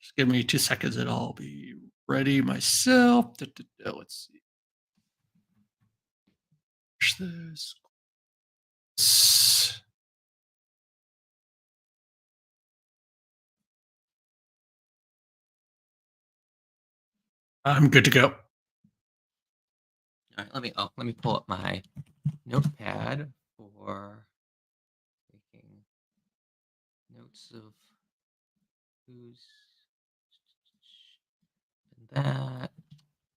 Just give me 2 seconds and I'll be ready myself. Let's see. Push this. I'm good to go. All right, let me pull up my notepad for taking notes of who's that.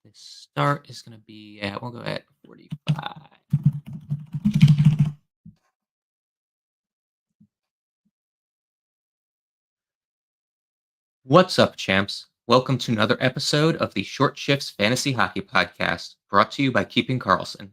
The start is going to be at, we'll go at 45. What's up, champs? Welcome to another episode of the Short Shifts Fantasy Hockey Podcast, brought to you by Keeping Karlsson.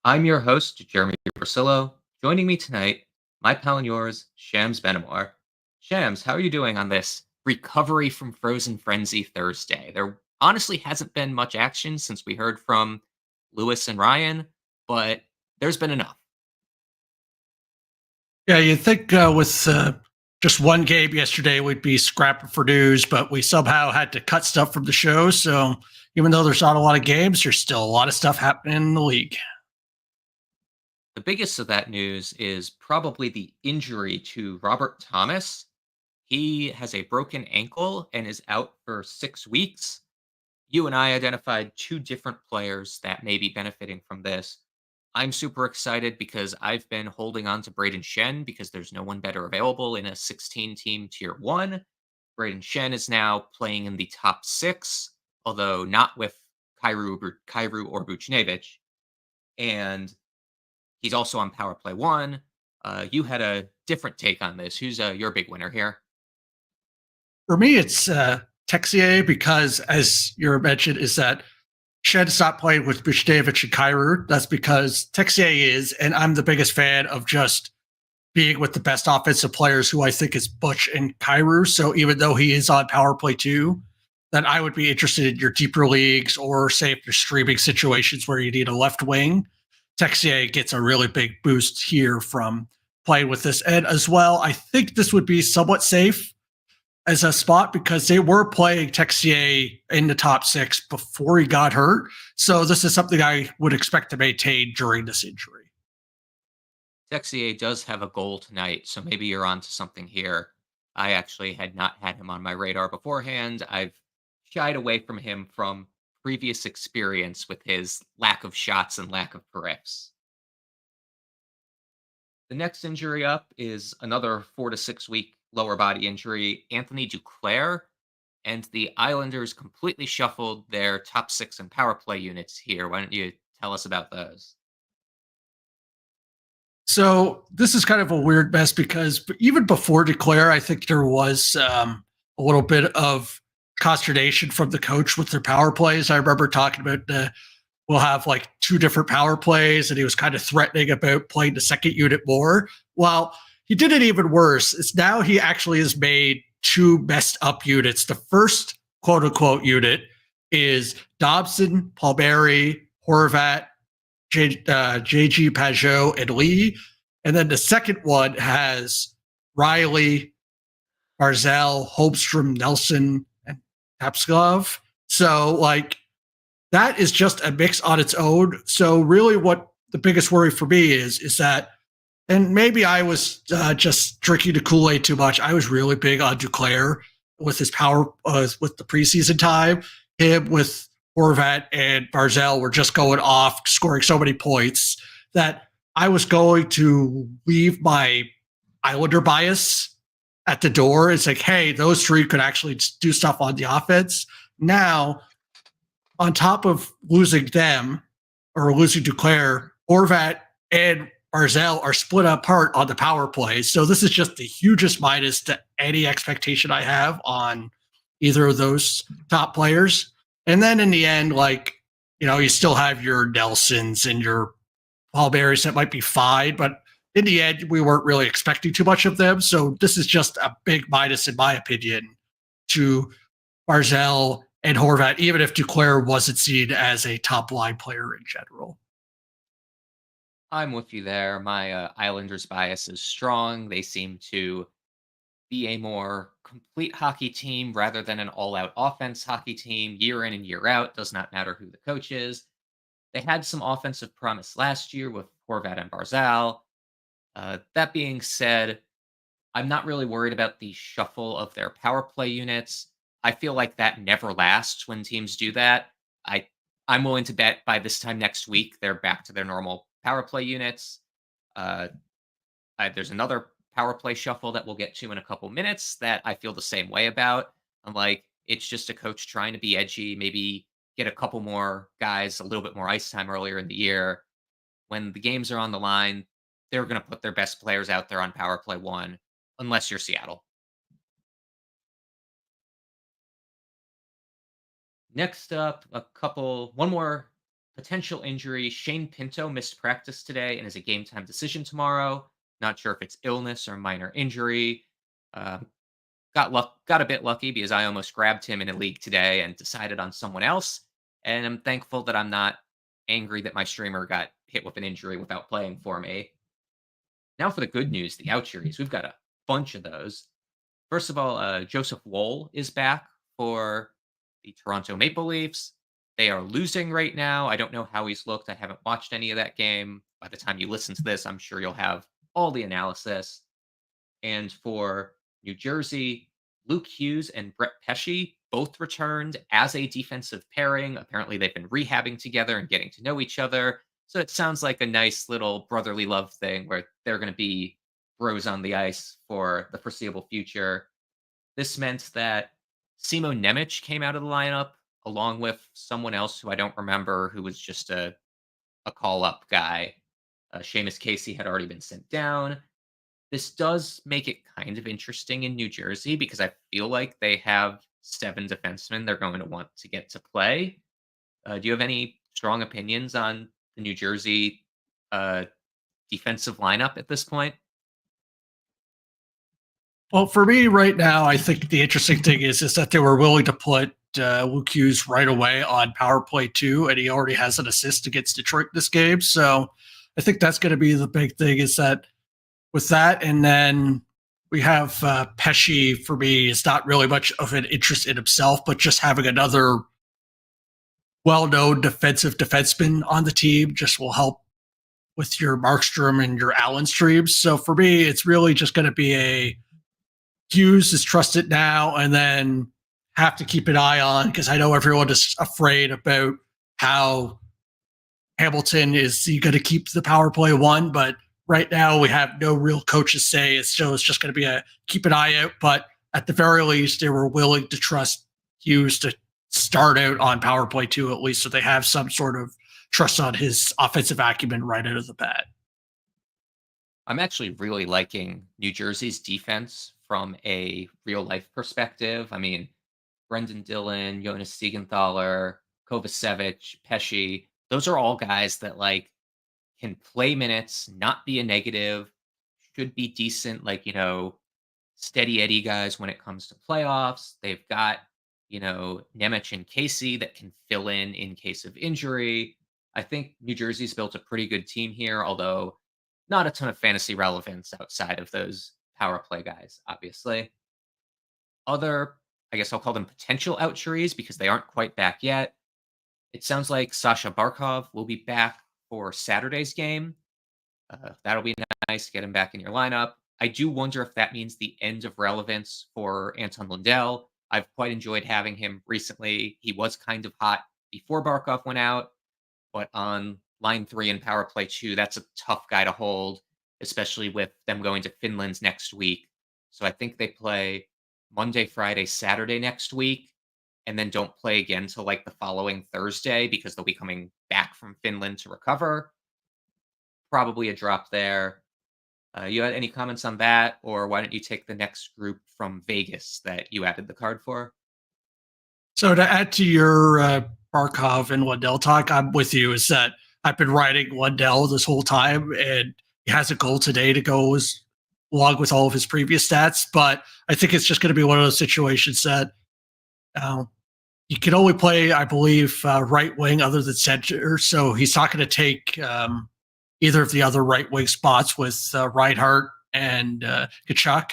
I'm your host, Jeremy Brasillo. Joining me tonight, my pal and yours, Shams Benamor. Shams, how are you doing on this recovery from Frozen Frenzy Thursday? There honestly hasn't been much action since we heard from Lewis and Ryan, but there's been enough. Yeah, you'd think with just one game yesterday, we'd be scrapping for news, but we somehow had to cut stuff from the show. So even though there's not a lot of games, there's still a lot of stuff happening in the league. The biggest of that news is probably the injury to Robert Thomas. He has a broken ankle and is out for 6 weeks. You and I identified two different players that may be benefiting from this. I'm super excited because I've been holding on to Braden Shen because there's no one better available in a 16 team tier one. Braden Shen is now playing in the top six, although not with Kyrou or Buchnevich. And he's also on power play one. You had a different take on this. Who's your big winner here? For me, it's Texier because, as you mentioned, is that Shen stopped playing with Buchnevich and Kyrou. That's because Texier is, and I'm the biggest fan of just being with the best offensive players who I think is Butch and Kyrou. So even though he is on power play too, then I would be interested in your deeper leagues or say if you're streaming situations where you need a left wing. Texier gets a really big boost here from playing with this. And as well, I think this would be somewhat safe as a spot because they were playing Texier in the top six before he got hurt. So this is something I would expect to maintain during this injury. Texier does have a goal tonight, so maybe you're onto something here. I actually had not had him on my radar beforehand. I've shied away from him from previous experience with his lack of shots and lack of periffs. The next injury up is another 4 to 6 week lower body injury, Anthony Duclair, and the Islanders completely shuffled their top six and power play units here. Why don't you tell us about those? So this is kind of a weird mess because even before Duclair, I think there was a little bit of consternation from the coach with their power plays. I remember talking about we'll have like two different power plays, and he was kind of threatening about playing the second unit more. Well, he did it even worse. It's now he actually has made two messed up units. The first quote unquote unit is Dobson, Palmieri, Horvat, JG Pajot, and Lee. And then the second one has Riley, Barzell, Holmstrom, Nelson, and Tapskov. So, like, that is just a mix on its own. So, really, what the biggest worry for me is that, and maybe I was just drinking the Kool-Aid too much. I was really big on Duclair with his power, with the preseason time. Him with Horvat and Barzell were just going off, scoring so many points that I was going to leave my Islander bias at the door. It's like, hey, those three could actually do stuff on the offense. Now, on top of losing them or losing Duclair, Horvat and Barzell are split apart on the power play. So this is just the hugest minus to any expectation I have on either of those top players. And then in the end, like, you still have your Nelsons and your Palmieris that might be fine, but in the end, we weren't really expecting too much of them. So this is just a big minus, in my opinion, to Barzell and Horvat, even if Duclair wasn't seen as a top line player in general. I'm with you there. My Islanders bias is strong. They seem to be a more complete hockey team rather than an all-out offense hockey team year in and year out. Does not matter who the coach is. They had some offensive promise last year with Horvat and Barzal. That being said, I'm not really worried about the shuffle of their power play units. I feel like that never lasts when teams do that. I I'm willing to bet by this time next week they're back to their normal power play units. Uh, there's another power play shuffle that we'll get to in a couple minutes that I feel the same way about. I'm like, it's just a coach trying to be edgy, maybe get a couple more guys a little bit more ice time earlier in the year. When the games are on the line, they're going to put their best players out there on power play one, unless you're Seattle. Next up, one more potential injury. Shane Pinto missed practice today and is a game time decision tomorrow. Not sure if it's illness or minor injury. Um, got a bit lucky because I almost grabbed him in a league today and decided on someone else. And I'm thankful that I'm not angry that my streamer got hit with an injury without playing for me. Now for the good news, the outjuries. We've got a bunch of those. First of all, Joseph Woll is back for the Toronto Maple Leafs. They are losing right now. I don't know how he's looked. I haven't watched any of that game. By the time you listen to this, I'm sure you'll have all the analysis. And for New Jersey, Luke Hughes and Brett Pesce both returned as a defensive pairing. Apparently, they've been rehabbing together and getting to know each other. So it sounds like a nice little brotherly love thing where they're going to be bros on the ice for the foreseeable future. This meant that Simo Nemec came out of the lineup along with someone else who I don't remember, who was just a call up guy. Seamus Casey had already been sent down. This does make it kind of interesting in New Jersey because I feel like they have 7 defensemen they're going to want to get to play. Do you have any strong opinions on the New Jersey uh, defensive lineup at this point? Well, for me right now, I think the interesting thing is that they were willing to put Luke Hughes right away on power play 2, and he already has an assist against Detroit this game. So I think that's going to be the big thing is that with that, and then we have Pesce for me is not really much of an interest in himself, but just having another well-known defensive defenseman on the team just will help with your Markstrom and your Allen streams. So for me, it's really just going to be a Hughes is trusted now, and then have to keep an eye on because I know everyone is afraid about how Hamilton is he going to keep the power play 1, but right now we have no real coaches say it's just going to be a keep an eye out. But at the very least, they were willing to trust Hughes to start out on power play 2 at least, so they have some sort of trust on his offensive acumen right out of the bat. I'm actually really liking New Jersey's defense from a real life perspective. I mean, Brendan Dillon, Jonas Siegenthaler, Kovacevic, Pesce, those are all guys that can play minutes, not be a negative, should be decent, steady Eddie guys when it comes to playoffs. They've got, Nemec and Casey that can fill in case of injury. I think New Jersey's built a pretty good team here, although not a ton of fantasy relevance outside of those power play guys, obviously. Other, I guess I'll call them potential outjuries because they aren't quite back yet. It sounds like Sasha Barkov will be back for Saturday's game. That'll be nice to get him back in your lineup. I do wonder if that means the end of relevance for Anton Lundell. I've quite enjoyed having him recently. He was kind of hot before Barkov went out, but on line 3 and power play 2, that's a tough guy to hold, especially with them going to Finland's next week. So I think they play Monday, Friday, Saturday next week, and then don't play again till the following Thursday because they'll be coming back from Finland to recover. Probably a drop there. You had any comments on that, or why don't you take the next group from Vegas that you added the card for? So to add to your Barkov and Lundell talk, I'm with you. Is that I've been riding Lundell this whole time, and he has a goal today to go along with all of his previous stats. But I think it's just going to be one of those situations that you can only play, I believe, right wing other than center. So he's not going to take either of the other right wing spots with Reinhart and Kachuk.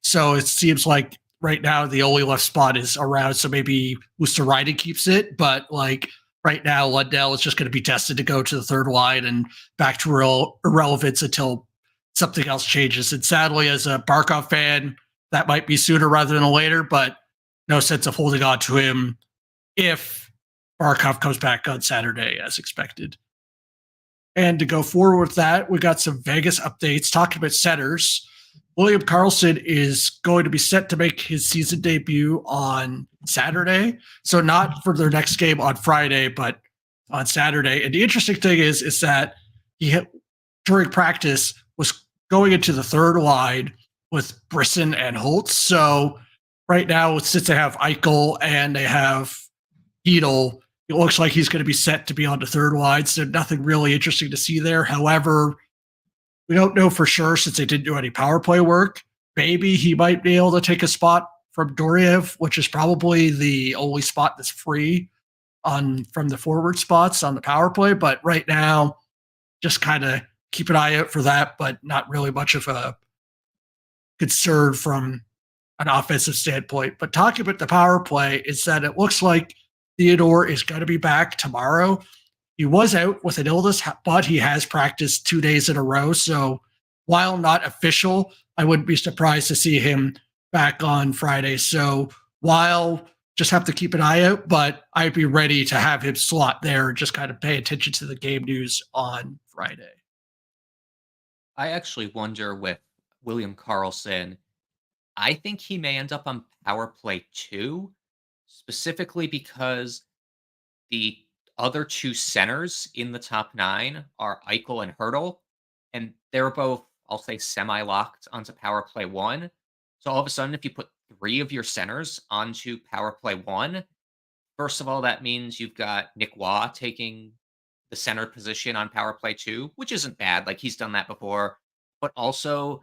So it seems like right now the only left spot is around, so maybe Mustarainen keeps it, but like right now Lundell is just going to be tested to go to the third line and back to real irrelevance until something else changes. And sadly, as a Barkov fan, that might be sooner rather than later, but no sense of holding on to him if Barkov comes back on Saturday as expected. And to go forward with that, we got some Vegas updates talking about centers. William Karlsson is going to be set to make his season debut on Saturday. So not for their next game on Friday, but on Saturday. And the interesting thing is that he hit, during practice was going into the third line with Brisson and Holtz. So right now, since they have Eichel and they have Hedel, it looks like he's going to be set to be on the third line. So nothing really interesting to see there. However, we don't know for sure since they didn't do any power play work. Maybe he might be able to take a spot from Doriev, which is probably the only spot that's free on from the forward spots on the power play. But right now, just kind of keep an eye out for that, but not really much of a concern from an offensive standpoint. But talking about the power play is that it looks like Theodore is going to be back tomorrow. He was out with an illness, but he has practiced 2 days in a row. So while not official, I wouldn't be surprised to see him back on Friday. So while just have to keep an eye out, but I'd be ready to have him slot there and just kind of pay attention to the game news on Friday. I actually wonder with William Karlsson, I think he may end up on power play 2, specifically because the other 2 centers in the top 9 are Eichel and Hurdle, and they're both, I'll say, semi-locked onto power play 1. So all of a sudden, if you put 3 of your centers onto power play 1, first of all, that means you've got Nick Waugh taking the center position on power play 2, which isn't bad. Like he's done that before. But also,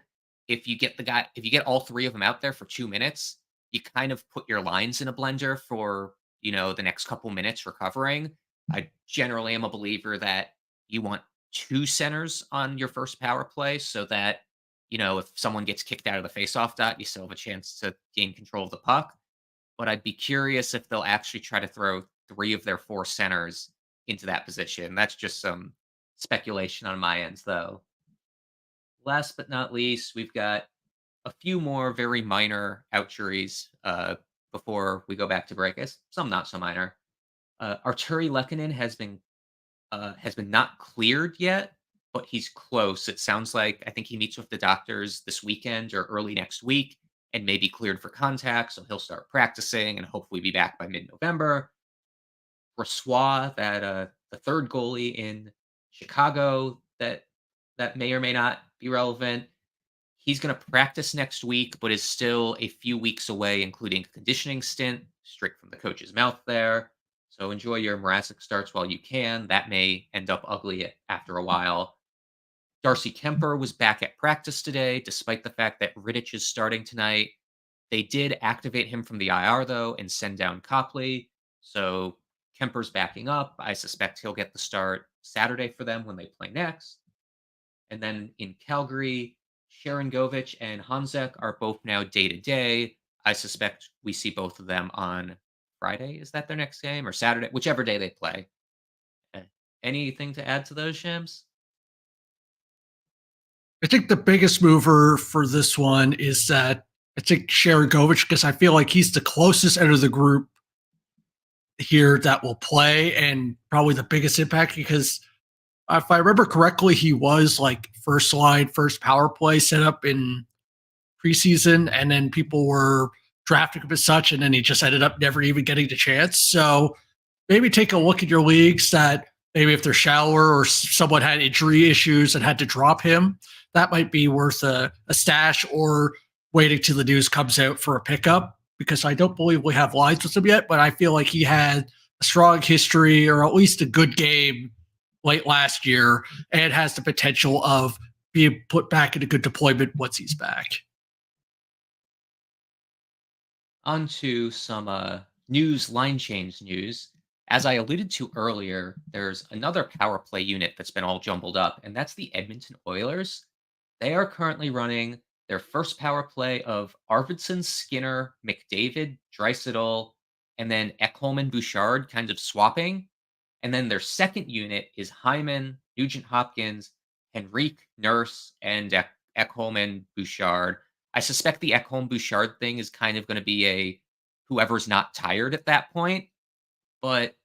if you get all 3 of them out there for 2 minutes, you kind of put your lines in a blender for, the next couple minutes recovering. I generally am a believer that you want 2 centers on your first power play so that, if someone gets kicked out of the faceoff dot, you still have a chance to gain control of the puck. But I'd be curious if they'll actually try to throw 3 of their 4 centers into that position. That's just some speculation on my end, though. Last but not least, we've got a few more very minor outjuries before we go back to break. Some not so minor. Arturi Lehkonen has been not cleared yet, but he's close. It sounds like I think he meets with the doctors this weekend or early next week and may be cleared for contact. So he'll start practicing and hopefully be back by mid-November. Brossoit, the third goalie in Chicago that may or may not be relevant. He's going to practice next week, but is still a few weeks away, including a conditioning stint, straight from the coach's mouth there. So enjoy your Mrazek starts while you can. That may end up ugly after a while. Darcy Kemper was back at practice today, despite the fact that Rittich is starting tonight. They did activate him from the IR, though, and send down Copley. So Kemper's backing up. I suspect he'll get the start Saturday for them when they play next. And then in Calgary, Sharon Govich and Hanzek are both now day-to-day. I suspect we see both of them on Friday. Is that their next game? Or Saturday? Whichever day they play. Eh, Anything to add to those, Shams? I think the biggest mover for this one is that I think Sharon Govich, because I feel like he's the closest out of the group here that will play and probably the biggest impact because if I remember correctly, he was like first line, first power play set up in preseason, and then people were drafting him as such, and then he just ended up never even getting the chance. So maybe take a look at your leagues that maybe if they're shallower or someone had injury issues and had to drop him, that might be worth a stash or waiting till the news comes out for a pickup because I don't believe we have lines with him yet, but I feel like he had a strong history or at least a good game late last year and has the potential of being put back into good deployment once he's back. On to some news, line change news. As I alluded to earlier, there's another power play unit that's been all jumbled up, and that's the Edmonton Oilers. They are currently running their first power play of Arvidsson, Skinner, McDavid, Draisaitl, and then Ekholm and Bouchard kind of swapping. And then their second unit is Hyman, Nugent Hopkins, Henrique, Nurse, and Ekholm and Bouchard. I suspect the Ekholm Bouchard thing is kind of going to be a whoever's not tired at that point. But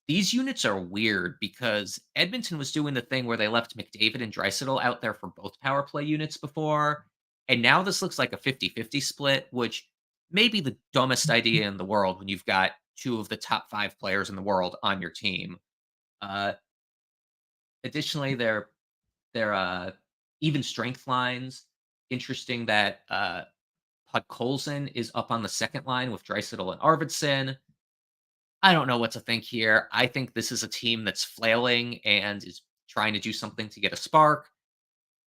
these units are weird because Edmonton was doing the thing where they left McDavid and Draisaitl out there for both power play units before. And now this looks like a 50-50 split, which may be the dumbest idea in the world when you've got two of the top five players in the world on your team. Uh, Additionally, their even strength lines. Interesting that Podkolzin is up on the second line with Draisaitl and Arvidsson. I don't know what to think here. I think this is a team that's flailing and is trying to do something to get a spark.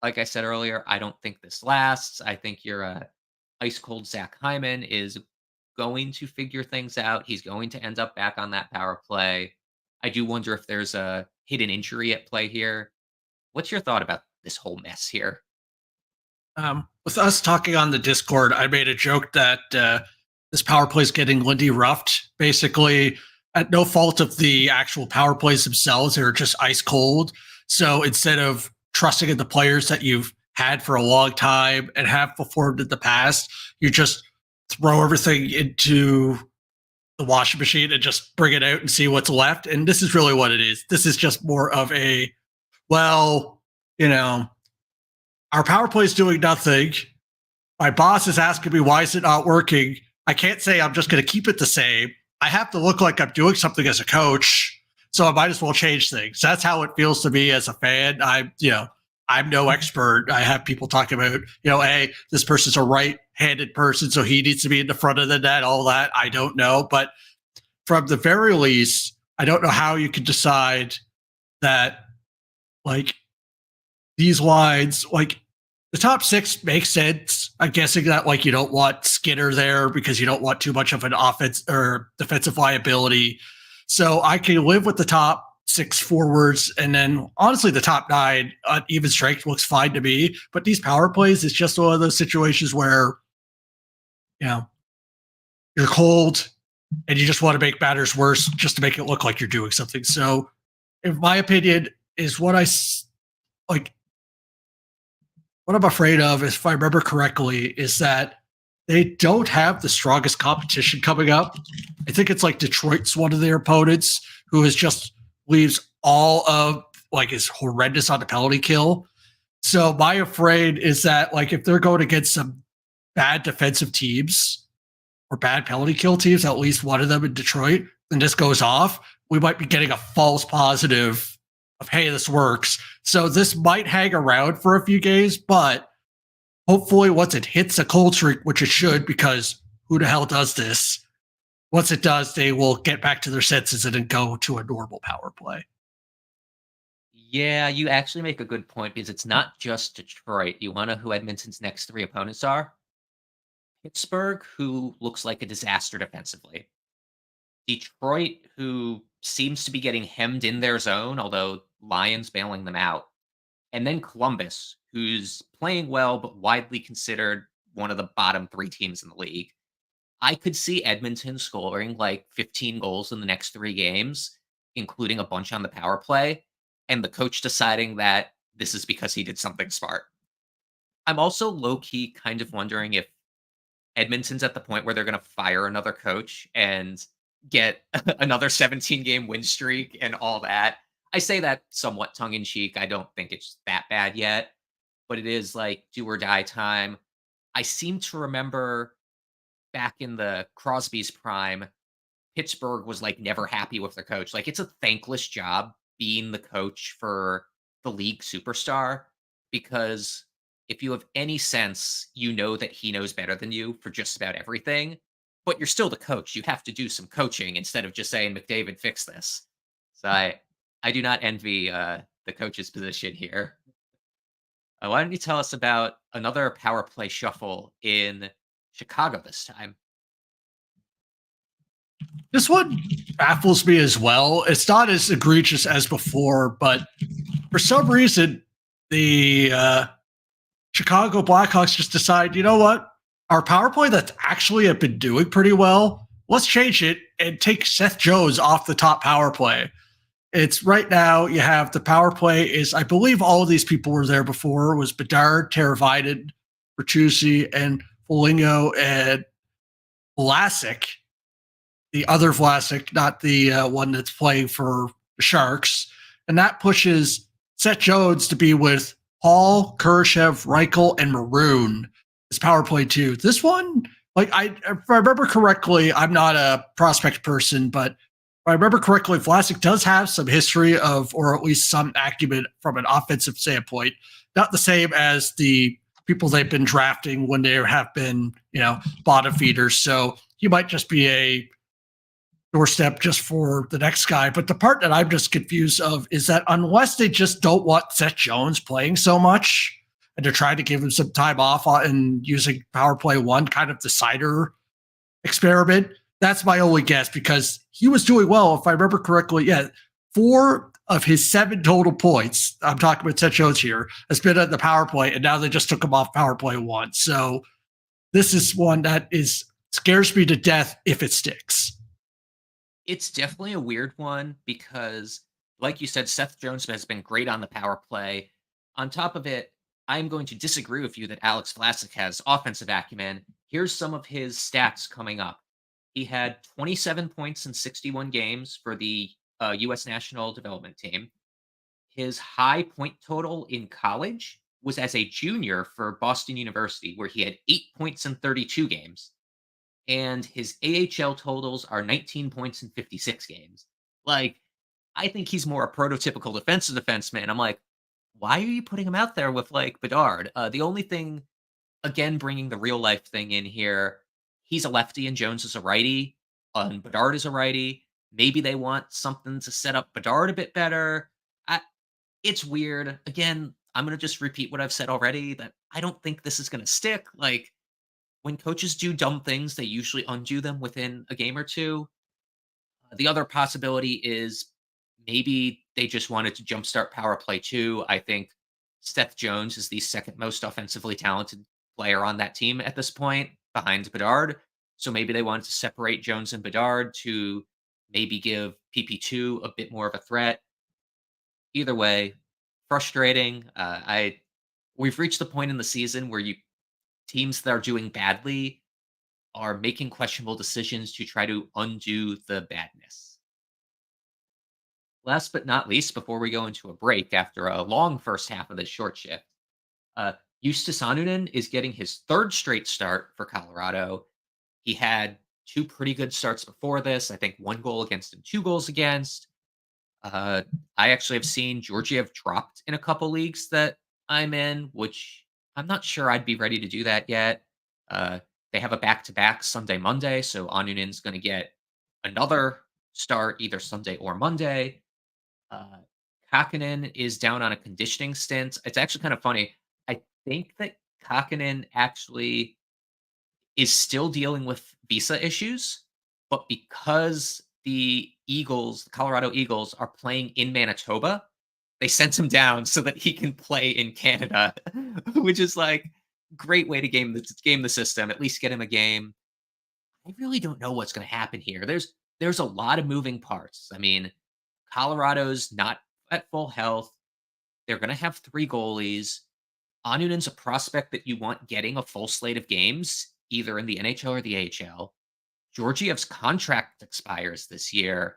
Like I said earlier, I don't think this lasts. I think your ice cold Zach Hyman is going to figure things out. He's going to end up back on that power play. I do wonder if there's a hidden injury at play here. What's your thought about this whole mess here? With us talking on the Discord, I made a joke that this power play is getting Lindy roughed, basically at no fault of the actual power plays themselves. They're just ice cold. So instead of trusting in the players that you've had for a long time and have performed in the past, you just throw everything into the washing machine and just bring it out and see what's left. And this is really what it is. This is just more of a, well, our power play is doing nothing. My boss is asking me, why is it not working? I can't say I'm just going to keep it the same. I have to look like I'm doing something as a coach. So I might as well change things. That's how it feels to me as a fan. I'm no expert. I have people talking about, hey, this person's a right-handed person, so he needs to be in the front of the net, all that. I don't know. But from the very least, I don't know how you can decide that, these lines, the top six makes sense. I'm guessing that, you don't want Skinner there because you don't want too much of an offense or defensive liability. So I can live with the top six forwards, and then honestly, the top nine even strength looks fine to me. But these power plays, it's just one of those situations where, you're cold and you just want to make matters worse just to make it look like you're doing something. So, in my opinion, is what what I'm afraid of, if I remember correctly, is that they don't have the strongest competition coming up. I think it's Detroit's one of their opponents who is just leaves all of is horrendous on the penalty kill. So my afraid is that if they're going against some bad defensive teams or bad penalty kill teams, at least one of them in Detroit, and this goes off, we might be getting a false positive of, hey, this works. So this might hang around for a few games, but hopefully once it hits a cold streak, which it should, because who the hell does this? Once it does, they will get back to their senses and then go to a normal power play. Yeah, you actually make a good point because it's not just Detroit. You want to know who Edmonton's next three opponents are? Pittsburgh, who looks like a disaster defensively. Detroit, who seems to be getting hemmed in their zone, although Lions bailing them out. And then Columbus, who's playing well, but widely considered one of the bottom three teams in the league. I could see Edmonton scoring 15 goals in the next three games, including a bunch on the power play, and the coach deciding that this is because he did something smart. I'm also low-key kind of wondering if Edmonton's at the point where they're going to fire another coach and get another 17-game win streak and all that. I say that somewhat tongue-in-cheek. I don't think it's that bad yet, but it is do or die time. I seem to remember back in the Crosby's prime, Pittsburgh was never happy with their coach. It's a thankless job being the coach for the league superstar, because if you have any sense, you know that he knows better than you for just about everything, but you're still the coach. You have to do some coaching instead of just saying, McDavid, fix this. So I do not envy the coach's position here. Why don't you tell us about another power play shuffle in Chicago this time? This one baffles me as well. It's not as egregious as before, but for some reason, the Chicago Blackhawks just decide, you know what? Our power play that's actually have been doing pretty well, let's change it and take Seth Jones off the top power play. It's right now you have the power play is, I believe all of these people were there before. It was Bedard, Teravainen, Bertuzzi, and Foligno, and Vlasic, the other Vlasic, not the one that's playing for the Sharks. And that pushes Seth Jones to be with Hall, Kurashev, Reichel, and Maroon as power play two. This one, like if I remember correctly, I'm not a prospect person, but if I remember correctly, Vlasic does have some history of, or at least some acumen from an offensive standpoint. Not the same as the people they've been drafting when they have been, bottom feeders. So he might just be a doorstep just for the next guy. But the part that I'm just confused of is that unless they just don't want Seth Jones playing so much and they're trying to give him some time off and using power play one, kind of decider experiment, that's my only guess, because he was doing well. If I remember correctly, 4 of his 7 total points, I'm talking about Seth Jones here, has been at the power play, and now they just took him off power play one. So this is one that scares me to death if it sticks. It's definitely a weird one because, like you said, Seth Jones has been great on the power play. On top of it, I'm going to disagree with you that Alex Vlasic has offensive acumen. Here's some of his stats coming up. He had 27 points in 61 games for the U.S. national development team. His high point total in college was as a junior for Boston University, where he had 8 points in 32 games. And his AHL totals are 19 points in 56 games. Like, I think he's more a prototypical defensive defenseman. I'm like, why are you putting him out there with, like, Bedard? The only thing, again, bringing the real life thing in here, he's a lefty and Jones is a righty, and Bedard is a righty. Maybe they want something to set up Bedard a bit better. It's weird. Again, I'm going to just repeat what I've said already, that I don't think this is going to stick. Like, when coaches do dumb things, they usually undo them within a game or two. The other possibility is maybe they just wanted to jumpstart power play too. I think Seth Jones is the second most offensively talented player on that team at this point, behind Bedard. So maybe they wanted to separate Jones and Bedard to maybe give PP2 a bit more of a threat. Either way, frustrating. We've reached the point in the season where teams that are doing badly are making questionable decisions to try to undo the badness. Last but not least, before we go into a break after a long first half of this short shift, Justus Annunen is getting his 3rd straight start for Colorado. He had 2 pretty good starts before this. I think 1 goal against and 2 goals against. I actually have seen Georgiev dropped in a couple leagues that I'm in, which I'm not sure I'd be ready to do that yet. They have a back-to-back Sunday, Monday, so Annunen's going to get another start either Sunday or Monday. Kakkonen is down on a conditioning stint. It's actually kind of funny. I think that Kakkonen actually is still dealing with visa issues, but because the Colorado Eagles, are playing in Manitoba, they sent him down so that he can play in Canada, which is like great way to game the system, at least get him a game. I really don't know what's going to happen here. There's a lot of moving parts. I mean, Colorado's not at full health. They're going to have 3 goalies. Annunen's a prospect that you want getting a full slate of games, either in the NHL or the AHL. Georgiev's contract expires this year.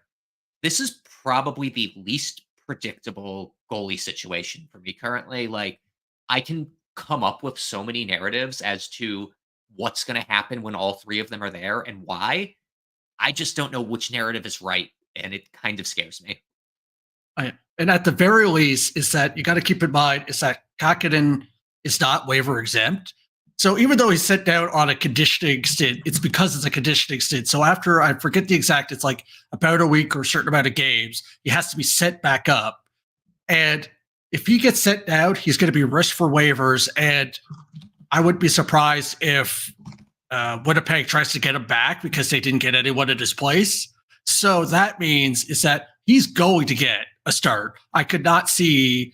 This is probably the least predictable goalie situation for me currently. Like, I can come up with so many narratives as to what's going to happen when all 3 of them are there and why. I just don't know which narrative is right, and it kind of scares me. And at the very least, is that you got to keep in mind is that Kakkonen is not waiver exempt. So even though he's sent down on a conditioning stint, it's because it's a conditioning stint. So after, I forget the exact, it's like about a week or a certain amount of games, he has to be sent back up. And if he gets sent down, he's going to be risked for waivers. And I wouldn't be surprised if Winnipeg tries to get him back because they didn't get anyone in his place. So that means is that he's going to get a start. I could not see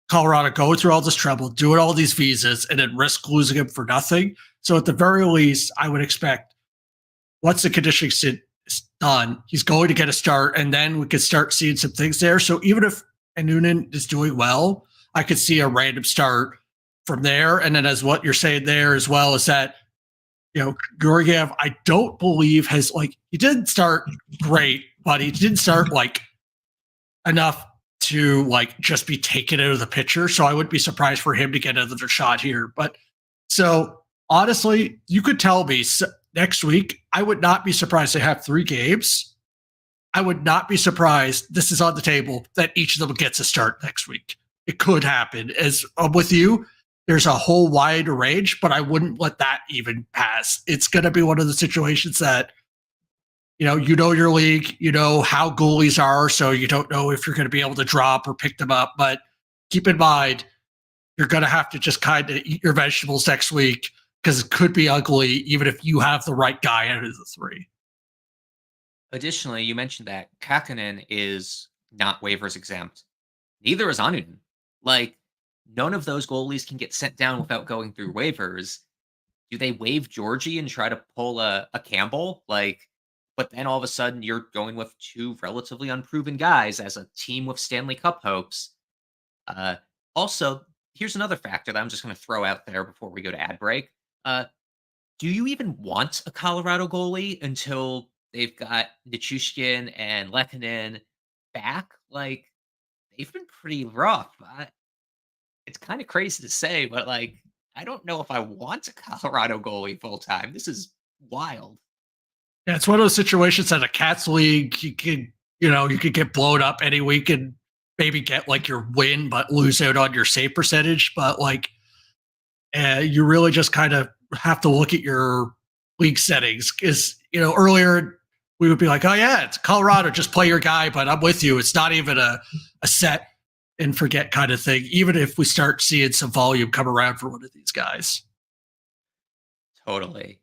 Colorado going through all this trouble, doing all these visas, and then risk losing him for nothing. So at the very least, I would expect once the conditioning stint is done, he's going to get a start, and then we could start seeing some things there. So even if Noonan is doing well, I could see a random start from there. And then, as what you're saying there as well, is that Georgiev, I don't believe has he didn't start great, but he didn't start enough to just be taken out of the picture. So I wouldn't be surprised for him to get another shot here. But so honestly, you could tell me next week, I would not be surprised to have 3 games. I would not be surprised, this is on the table, that each of them gets a start next week. It could happen. As with you, there's a whole wide range, but I wouldn't let that even pass. It's going to be one of the situations that, your league, how goalies are, so you don't know if you're going to be able to drop or pick them up. But keep in mind, you're going to have to just kind of eat your vegetables next week because it could be ugly, even if you have the right guy out of the 3. Additionally, you mentioned that Kakkonen is not waivers exempt. Neither is Annunen. None of those goalies can get sent down without going through waivers. Do they waive Georgie and try to pull a Campbell? But then all of a sudden you're going with 2 relatively unproven guys as a team with Stanley Cup hopes. Also, here's another factor that I'm just going to throw out there before we go to ad break. Do you even want a Colorado goalie until they've got Nichushkin and Lehkonen back? They've been pretty rough. It's kind of crazy to say, but I don't know if I want a Colorado goalie full time. This is wild. Yeah, it's one of those situations at a Cats league. You could get blown up any week and maybe get your win, but lose out on your save percentage. But you really just kind of have to look at your league settings because earlier we would be like, oh yeah, it's Colorado, just play your guy. But I'm with you. It's not even a set and forget kind of thing, even if we start seeing some volume come around for one of these guys. Totally.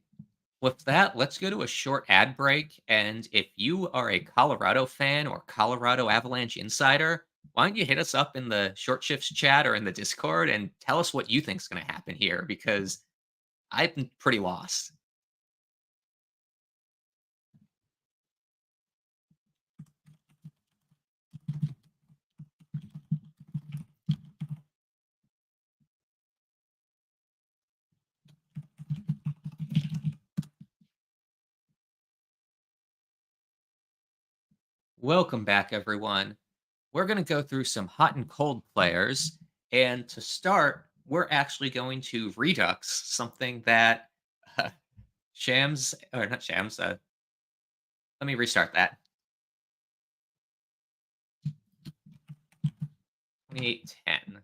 With that, let's go to a short ad break. And if you are a Colorado fan or Colorado Avalanche insider, why don't you hit us up in the Short Shifts chat or in the Discord and tell us what you think is going to happen here, because I'm pretty lost. Welcome back, everyone. We're going to go through some hot and cold players. And to start, we're actually going to Redux, something that Shams, or not Shams, let me restart that. 2810.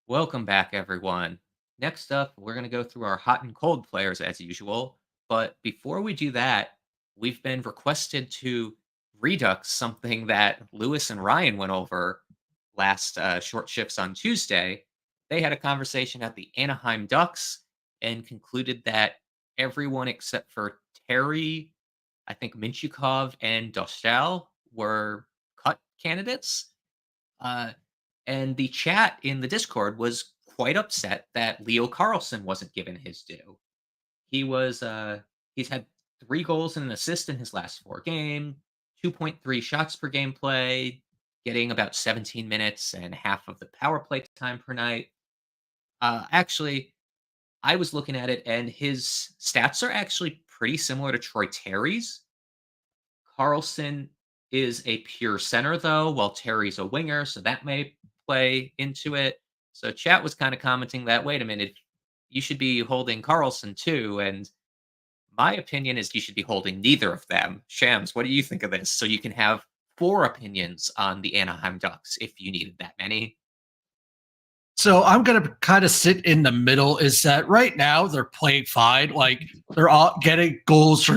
Welcome back, everyone. Next up, we're going to go through our hot and cold players as usual. But before we do that, we've been requested to redux something that Lewis and Ryan went over last Short Shifts on Tuesday. They had a conversation at the Anaheim Ducks and concluded that everyone except for Terry, I think Minchukov and Dostal were cut candidates. And the chat in the Discord was quite upset that Leo Carlson wasn't given his due. He's had 3 goals and an assist in his last 4 games, 2.3 shots per game play, getting about 17 minutes and half of the power play time per night. Actually, I was looking at it, and his stats are actually pretty similar to Troy Terry's. Carlson is a pure center, though, while Terry's a winger, so that may play into it. So chat was kind of commenting that, wait a minute, you should be holding Carlson too. And my opinion is you should be holding neither of them. Shams, what do you think of this? So you can have 4 opinions on the Anaheim Ducks if you needed that many. So I'm going to kind of sit in the middle. Is that right now they're playing fine. They're all getting goals.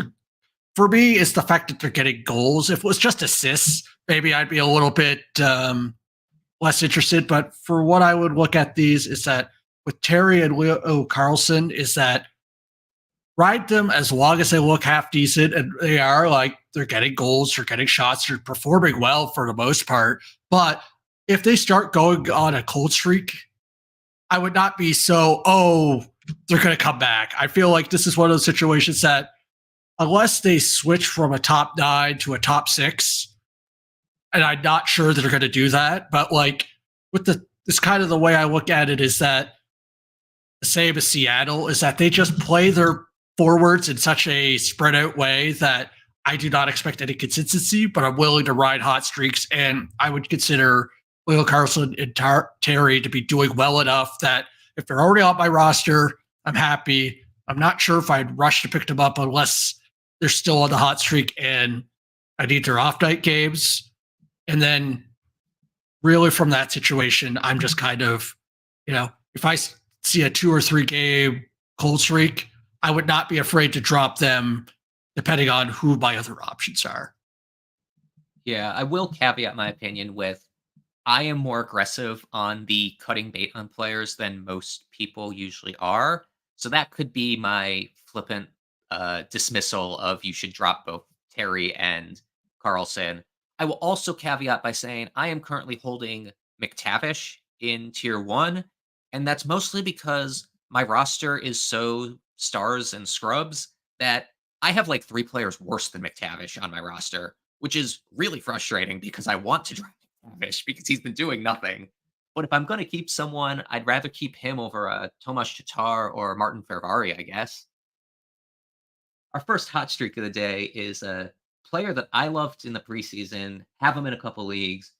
For me, it's the fact that they're getting goals. If it was just assists, maybe I'd be a little bit less interested. But for what I would look at these is that with Terry and Leo Carlson is that ride them as long as they look half decent and they are like they're getting goals, they're getting shots, they're performing well for the most part. But if they start going on a cold streak, I would not be so, oh, they're going to come back. I feel like this is one of those situations that unless they switch from a top 9 to a top 6, and I'm not sure that they're going to do that, but like with this kind of the way I look at it is that the same as Seattle is that they just play their forwards in such a spread out way that I do not expect any consistency, but I'm willing to ride hot streaks. And I would consider Leo Carlson and Terry to be doing well enough that if they're already on my roster, I'm happy. I'm not sure if I'd rush to pick them up unless they're still on the hot streak and I need their off night games. And then really from that situation, I'm just kind of, if I see a 2 or 3 game cold streak, I would not be afraid to drop them depending on who my other options are. Yeah, I will caveat my opinion with I am more aggressive on the cutting bait on players than most people usually are. So that could be my flippant dismissal of you should drop both Terry and Carlson. I will also caveat by saying I am currently holding McTavish in tier 1, and that's mostly because my roster is so stars and scrubs that I have like 3 players worse than McTavish on my roster, which is really frustrating because I want to drop McTavish because he's been doing nothing. But if I'm going to keep someone, I'd rather keep him over Tomas Tatar or Martin Ferrari, I guess. Our first hot streak of the day is a player that I loved in the preseason, have him in a couple leagues.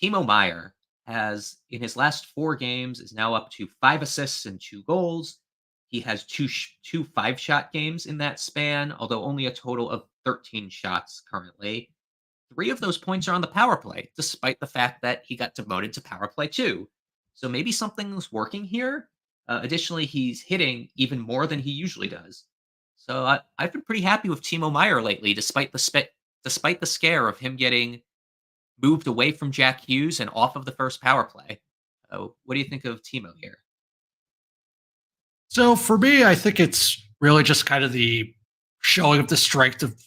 Timo Meyer has, in his last 4 games, is now up to 5 assists and 2 goals. He has two 5-shot games in that span, although only a total of 13 shots currently. 3 of those points are on the power play, despite the fact that he got demoted to power play 2. So maybe something's working here. Additionally, he's hitting even more than he usually does. So I've been pretty happy with Timo Meyer lately, despite the scare of him getting moved away from Jack Hughes and off of the first power play. What do you think of Timo here? So for me, I think it's really just kind of the showing of the strength of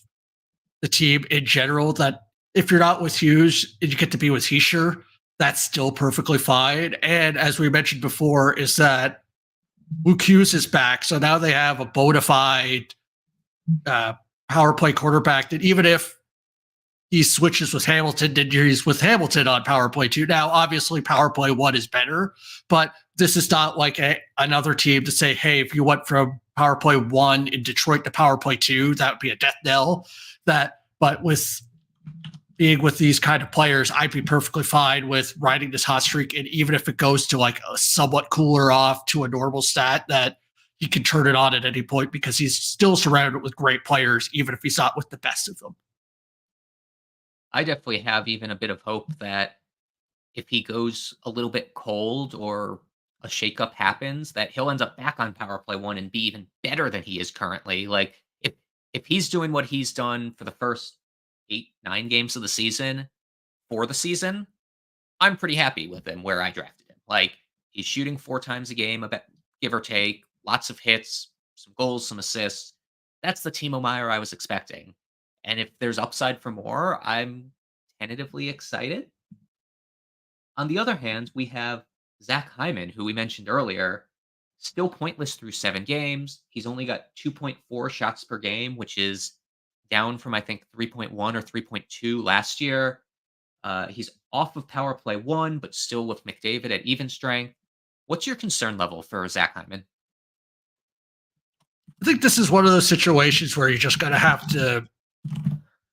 the team in general that if you're not with Hughes and you get to be with Heischer, that's still perfectly fine. And as we mentioned before, is that Luke Hughes is back. So now they have a bona fide power play quarterback that even if he switches with Hamilton, then he's with Hamilton on power play 2. Now, obviously, power play 1 is better, but this is not like another team to say, hey, if you went from power play 1 in Detroit to power play 2, that would be a death knell. But with being with these kind of players, I'd be perfectly fine with riding this hot streak. And even if it goes to like a somewhat cooler off to a normal stat, that he can turn it on at any point because he's still surrounded with great players, even if he's not with the best of them. I definitely have even a bit of hope that if he goes a little bit cold or a shakeup happens, that he'll end up back on power play 1 and be even better than he is currently. Like if he's doing what he's done for the first 8-9 games of the season for the season, I'm pretty happy with him where I drafted him. Like he's shooting 4 times a game, about give or take, lots of hits, some goals, some assists. That's the Timo Meyer I was expecting. And if there's upside for more, I'm tentatively excited. On the other hand, we have Zach Hyman, who we mentioned earlier, still pointless through 7 games. He's only got 2.4 shots per game, which is down from, I think, 3.1 or 3.2 last year. He's off of power play 1, but still with McDavid at even strength. What's your concern level for Zach Hyman? I think this is one of those situations where you're just going to have to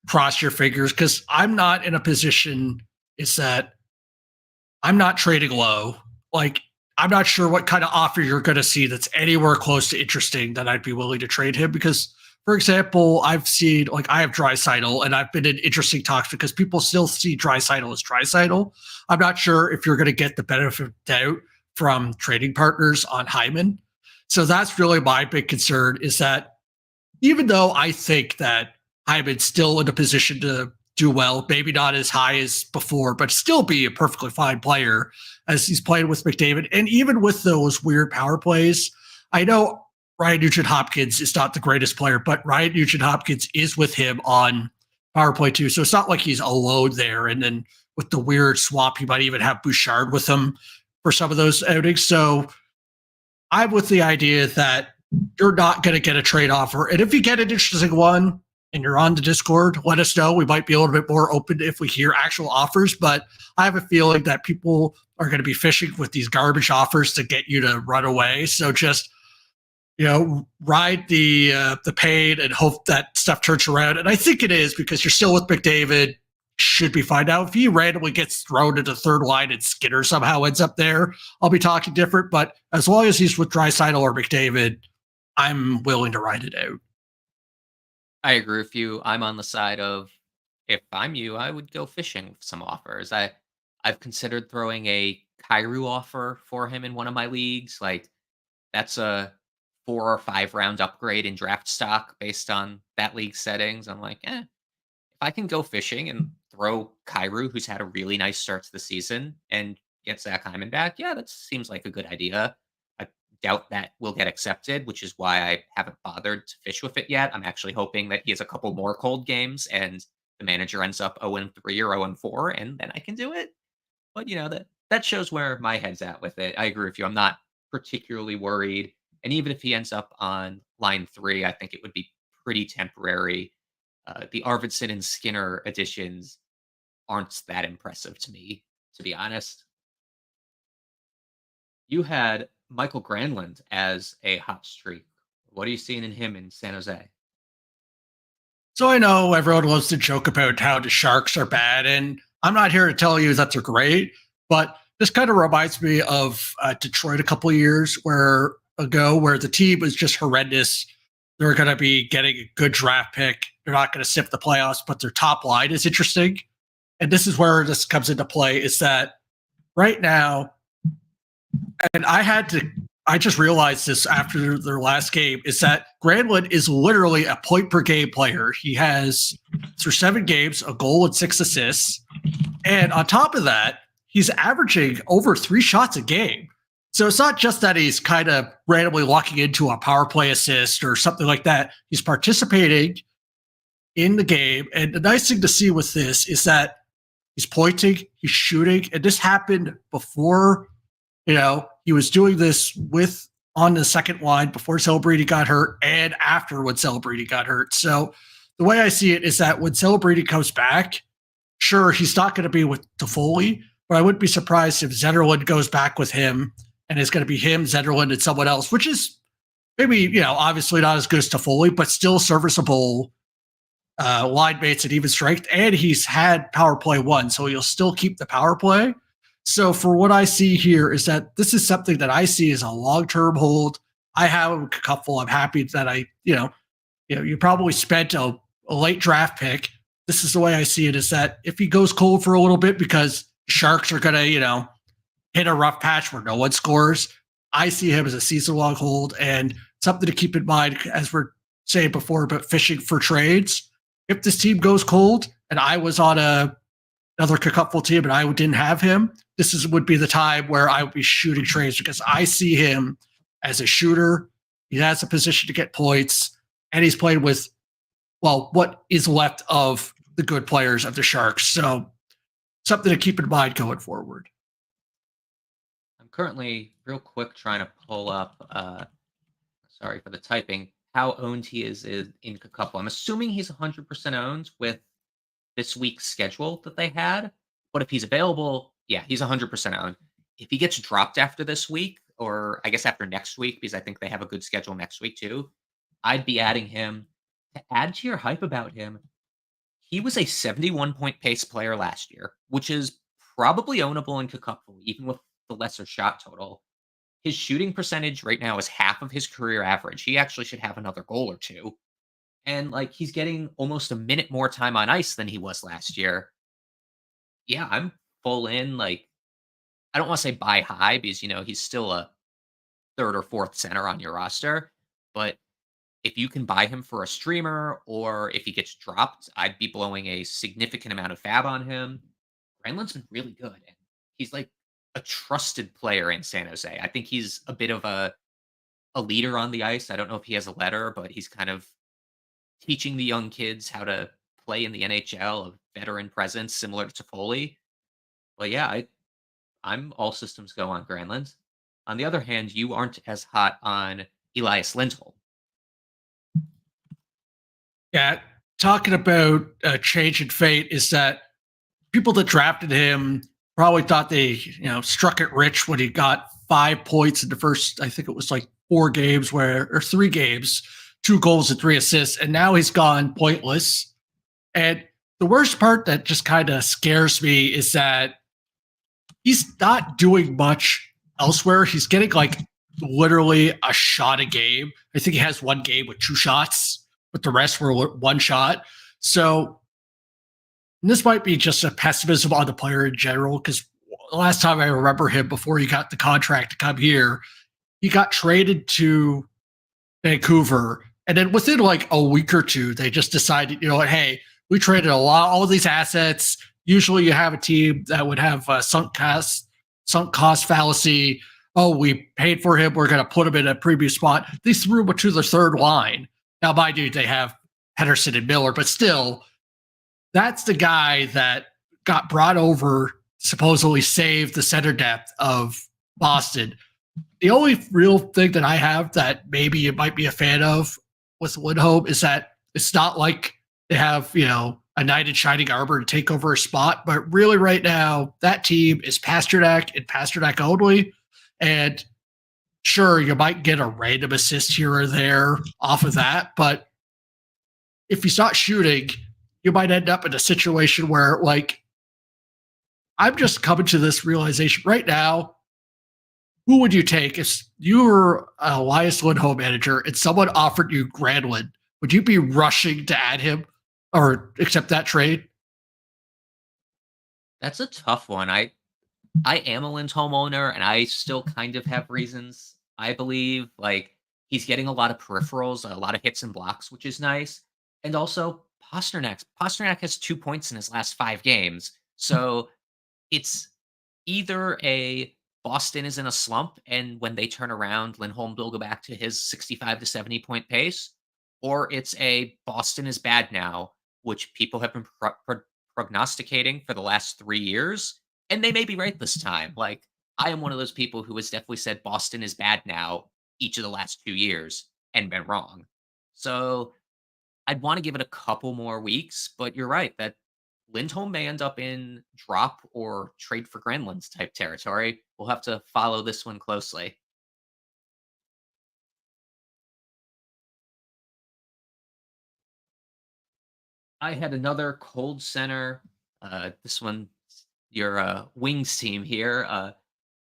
cross your fingers because I'm not in a position is that I'm not trading low. Like, I'm not sure what kind of offer you're going to see that's anywhere close to interesting that I'd be willing to trade him because, for example, I've seen, like, I have Draisaitl and I've been in interesting talks because people still see Draisaitl as Draisaitl. I'm not sure if you're going to get the benefit of doubt from trading partners on Hyman. So that's really my big concern is that even though I think that Hyman's still in a position to do well, maybe not as high as before, but still be a perfectly fine player as he's playing with McDavid. And even with those weird power plays, I know Ryan Nugent Hopkins is not the greatest player, but Ryan Nugent Hopkins is with him on power play too. So it's not like he's alone there. And then with the weird swap, he might even have Bouchard with him for some of those outings. So I'm with the idea that you're not going to get a trade offer. And if you get an interesting one and you're on the Discord, let us know. We might be a little bit more open if we hear actual offers. But I have a feeling that people are going to be fishing with these garbage offers to get you to run away. So just ride the pain and hope that stuff turns around. And I think it is because you're still with McDavid. Should be fine. Now, if he randomly gets thrown into third line and Skinner somehow ends up there, I'll be talking different. But as long as he's with Draisaitl or McDavid, I'm willing to ride it out. I agree with you. I'm on the side of if I'm you, I would go fishing with some offers. I've considered throwing a Kyrou offer for him in one of my leagues. Like that's a 4 or 5 round upgrade in draft stock based on that league settings. I'm like, if I can go fishing and throw Kyrou, who's had a really nice start to the season, and get Zach Hyman back, yeah, that seems like a good idea. I doubt that will get accepted, which is why I haven't bothered to fish with it yet. I'm actually hoping that he has a couple more cold games and the manager ends up 0-3 or 0-4, and then I can do it. But that shows where my head's at with it. I agree with you. I'm not particularly worried. And even if he ends up on line 3, I think it would be pretty temporary. The Arvidsson and Skinner additions aren't that impressive to me, to be honest. You had Michael Granlund as a hot streak. What are you seeing in him in San Jose? So I know everyone loves to joke about how the Sharks are bad, and I'm not here to tell you that they're great, but this kind of reminds me of Detroit a couple of years ago, where the team was just horrendous. They're going to be getting a good draft pick. They're not going to sip the playoffs, but their top line is interesting. And this is where this comes into play is that right now, and I just realized this after their last game, is that Granlund is literally a point per game player. He has, through 7 games, a goal and 6 assists. And on top of that, he's averaging over 3 shots a game. So it's not just that he's kind of randomly locking into a power play assist or something like that. He's participating in the game. And the nice thing to see with this is that he's pointing, he's shooting, and this happened before, he was doing this with on the second line before Celebrity got hurt and after when Celebrity got hurt. So the way I see it is that when Celebrity comes back, sure, he's not going to be with Toffoli, but I wouldn't be surprised if Zetterlund goes back with him and it's going to be him, Zetterlund, and someone else, which is maybe, obviously not as good as Toffoli, but still serviceable line mates at even strength. And he's had power play 1, so he'll still keep the power play. So for what I see here is that this is something that I see as a long-term hold. I have a couple. I'm happy that you probably spent a late draft pick. This is the way I see it, is that if he goes cold for a little bit because Sharks are going to, hit a rough patch where no one scores, I see him as a season-long hold and something to keep in mind as we're saying before about fishing for trades. If this team goes cold and I was on another Cupful team and I didn't have him, would be the time where I would be shooting trades because I see him as a shooter. He has a position to get points, and he's played with, what is left of the good players of the Sharks. So something to keep in mind going forward. I'm currently real quick trying to pull up. Sorry for the typing. How owned he is in Cupful. I'm assuming he's 100% owned with this week's schedule that they had. But if he's available, yeah, he's 100% owned. If he gets dropped after this week, or I guess after next week, because I think they have a good schedule next week too, I'd be adding him. To add to your hype about him, he was a 71 point pace player last year, which is probably ownable in Cupful, even with the lesser shot total. His shooting percentage right now is half of his career average. He actually should have another goal or 2. And he's getting almost a minute more time on ice than he was last year. Yeah, I'm full in. I don't want to say buy high because he's still a 3rd or 4th center on your roster. But if you can buy him for a streamer, or if he gets dropped, I'd be blowing a significant amount of fab on him. Granlund's been really good, and he's like a trusted player in San Jose. I think he's a bit of a a leader on the ice. I don't know if he has a letter, but he's kind of teaching the young kids how to play in the NHL, a veteran presence similar to Foley. But yeah, I'm all systems go on Granlund. On the other hand, you aren't as hot on Elias Lindholm. Yeah, talking about a change in fate is that people that drafted him probably thought they, struck it rich when he got 5 points in the first, I think it was like 4 games or 3 games, 2 goals and 3 assists, and now he's gone pointless. And the worst part that just kind of scares me is that he's not doing much elsewhere. He's getting like literally a shot a game. I think he has 1 game with 2 shots, but the rest were 1 shot. So this might be just a pessimism on the player in general because the last time I remember him before he got the contract to come here, he got traded to Vancouver. And then within like a week or two, they just decided, hey, we traded all of these assets. Usually you have a team that would have sunk cost fallacy. Oh, we paid for him. We're going to put him in a previous spot. They threw him to the third line. Now, mind you, they have Henderson and Miller, but still, that's the guy that got brought over, supposedly saved the center depth of Boston. The only real thing that I have that maybe you might be a fan of with Lindholm is that it's not like they have, a knight in shining armor to take over a spot. But really, right now, that team is Pasternak and Pasternak only. And sure, you might get a random assist here or there off of that. But if he's not shooting, you might end up in a situation where, like, I'm just coming to this realization right now. Who would you take if you were an Elias Lindholm manager and someone offered you Granlund? Would you be rushing to add him or accept that trade? That's a tough one. I am a Lindholm owner, and I still kind of have reasons. I believe like he's getting a lot of peripherals, a lot of hits and blocks, which is nice. And also Pasternak has 2 points in his last 5 games. So it's either a Boston is in a slump, and when they turn around, Lindholm will go back to his 65 to 70 point pace, or it's a Boston is bad now, which people have been prognosticating for the last 3 years, and they may be right this time. Like I am one of those people who has definitely said Boston is bad now each of the last 2 years and been wrong. So I'd want to give it a couple more weeks, but you're right that Lindholm may end up in drop or trade for Granlund's type territory. We'll have to follow this one closely. I had another cold center. This one, your wings team here.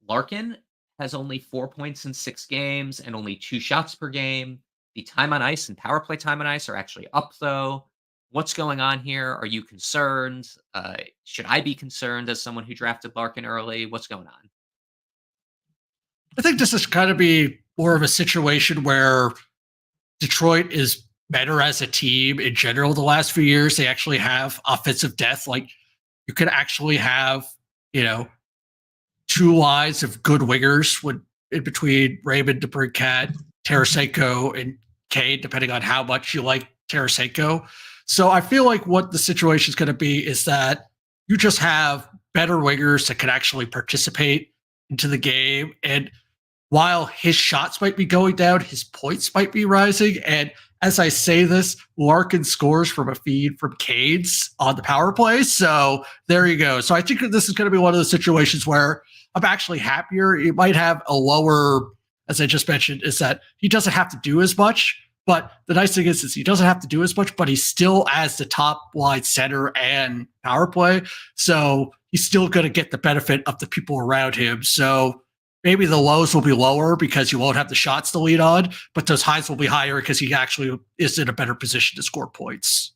Larkin has only 4 points in 6 games and only 2 shots per game. The time on ice and power play time on ice are actually up, though. What's going on here? Are you concerned? Should I be concerned as someone who drafted Larkin early? What's going on? I think this is kind of be more of a situation where Detroit is better as a team in general the last few years. They actually have offensive depth. Like you could actually have, you know, 2 lines of good wingers with in between Raymond, DeBrincat, Tarasenko, and Kane, depending on how much you like Tarasenko. So I feel like what the situation is going to be is that you just have better wingers that can actually participate into the game. And while his shots might be going down, his points might be rising. And as I say this, Larkin scores from a feed from Canes on the power play. So there you go. So I think this is going to be one of those situations where I'm actually happier. He might have a lower, as I just mentioned, is that he doesn't have to do as much. But the nice thing is he doesn't have to do as much, but he's still as the top line center and power play. So he's still going to get the benefit of the people around him. So maybe the lows will be lower because you won't have the shots to lead on, but those highs will be higher because he actually is in a better position to score points.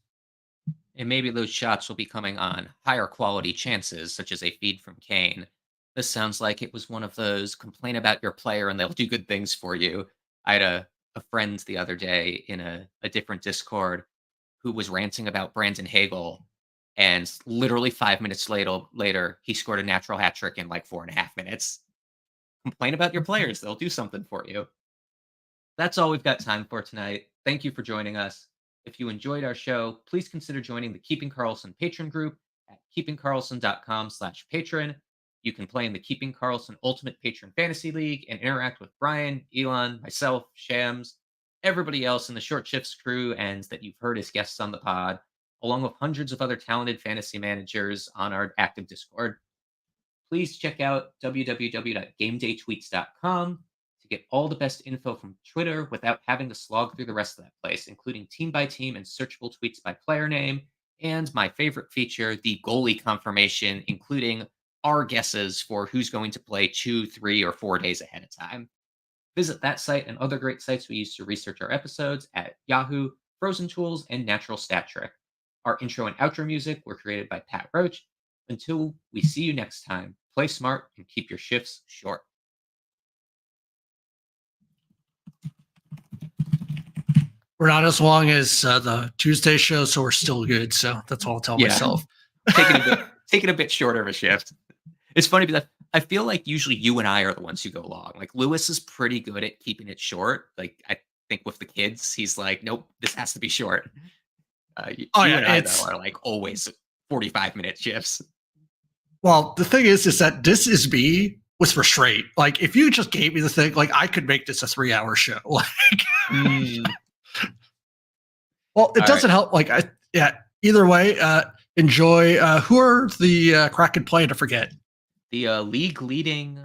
And maybe those shots will be coming on higher quality chances, such as a feed from Kane. This sounds like it was one of those complain about your player and they'll do good things for you. I had a friend the other day in a different Discord who was ranting about Brandon Hagel. And literally 5 minutes later, he scored a natural hat trick in like 4.5 minutes. Complain about your players, they'll do something for you. That's all we've got time for tonight. Thank you for joining us. If you enjoyed our show, please consider joining the Keeping Carlson patron group at keepingcarlson.com/patron. You can play in the Keeping Carlson Ultimate Patron Fantasy League and interact with Brian, Elon, myself, Shams, everybody else in the Short Shifts crew, and that you've heard as guests on the pod, along with hundreds of other talented fantasy managers on our active Discord. Please check out www.gamedaytweets.com to get all the best info from Twitter without having to slog through the rest of that place, including team by team and searchable tweets by player name, and my favorite feature, the goalie confirmation, including our guesses for who's going to play 2, 3, or 4 days ahead of time. Visit that site and other great sites we use to research our episodes at Yahoo, Frozen Tools, and Natural Stat Trick. Our intro and outro music were created by Pat Roach. Until we see you next time, play smart and keep your shifts short. We're not as long as the Tuesday show, so we're still good. So that's all I'll tell myself. taking a bit shorter of a shift. It's funny because I feel like usually you and I are the ones who go long. Like Lewis is pretty good at keeping it short. Like I think with the kids, he's like, nope, this has to be short. You and I though are like always 45-minute shifts. Well, the thing is that This Is Me was restraint. Like, if you just gave me the thing, like, I could make this a 3-hour show. Like, well, it doesn't help. Like, either way, enjoy. Who are the Kraken playing to forget? The league leading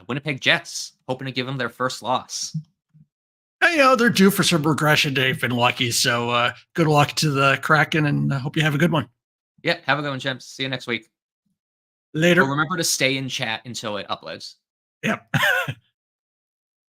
Winnipeg Jets, hoping to give them their first loss. Hey, they're due for some regression. They've been lucky. So good luck to the Kraken, and I hope you have a good one. Yeah, have a good one, James. See you next week. Later. But remember to stay in chat until it uploads. Yep.